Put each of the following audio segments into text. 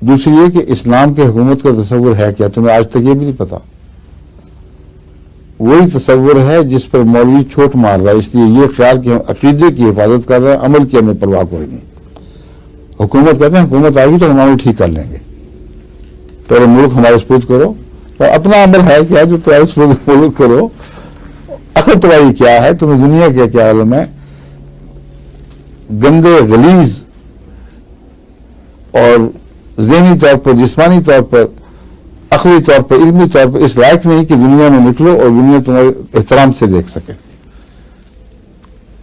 दूसरी ये कि इस्लाम के हुकूमत का तस्वुर है क्या, तुम्हें आज तक ये भी नहीं पता। वही तस्वुर है जिस पर मौलवी चोट मार रहा है, इसलिए ये ख्याल कि हम अकीदे की हिफाजत कर रहे हैं, अमल की हमें परवाह कोई नहीं। हुकूमत कहते हैं हुकूमत आएगी तो हम अमल ठीक कर लेंगे, पहले मुल्क हमारे सपुर्द करो, तो अपना अमल है क्या जो तुम्हारे सपुर्द मुल्क करो, अकल तुम्हारी क्या है, तुम्हें दुनिया के क्या आलम है। गंदे गलीज और ज़हनी तौर पर, जिस्मानी तौर पर, अखली तौर पर, इल्मी तौर पर इस लायक नहीं कि दुनिया में निकलो और दुनिया तुम्हारे एहतराम से देख सके,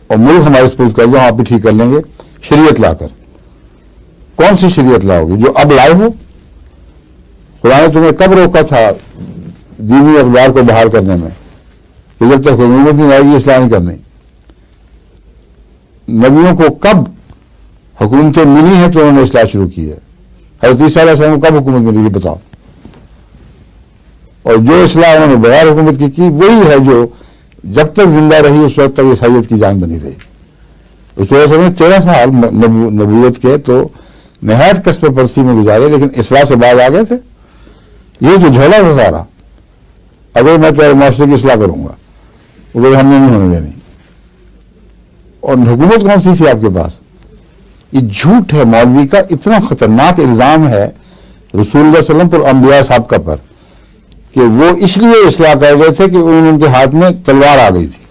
और मुल्क हमारे सपुर्द कर दो, आप भी ठीक कर लेंगे शरीयत लाकर। कौन सी शरीयत लाओगे जो अब लाए हो? खुदा ने तुम्हें कब रोका था दीनी अखबार को बहाल करने में कि जब तक हुकूमत नहीं आएगी इस्लाह नहीं करनी? नबियों को कब हुकूमतें मिली हैं तो उन्होंने इस्लाह शुरू की है? हज़रत ईसा अलैहिस्सलाम को कब हुकूमत मिली है बताओ? और जो इस्लाह उन्होंने बगैर हुकूमत की वही है जो जब तक जिंदा रही उस वक्त तक ईसाइयत की जान बनी रही। रसूल ने 13 साल नबूवत के तो नहायत कस्ब परसी में गुजारे, लेकिन इस्लाह से बाद आ गए थे। ये जो झोला था सारा, अगर मैं तुम्हारे माशरे की इस्लाह करूंगा वो हमने नहीं होने देनी। और हुकूमत कौन सी थी आपके पास? ये झूठ है मौलवी का, इतना खतरनाक इल्जाम है रसूलुल्लाह सल्लल्लाहु अलैहि वसल्लम पर, अंबिया साहब का पर, कि वो इसलिए इस्लाह कर रहे थे कि उनके हाथ में तलवार आ गई थी।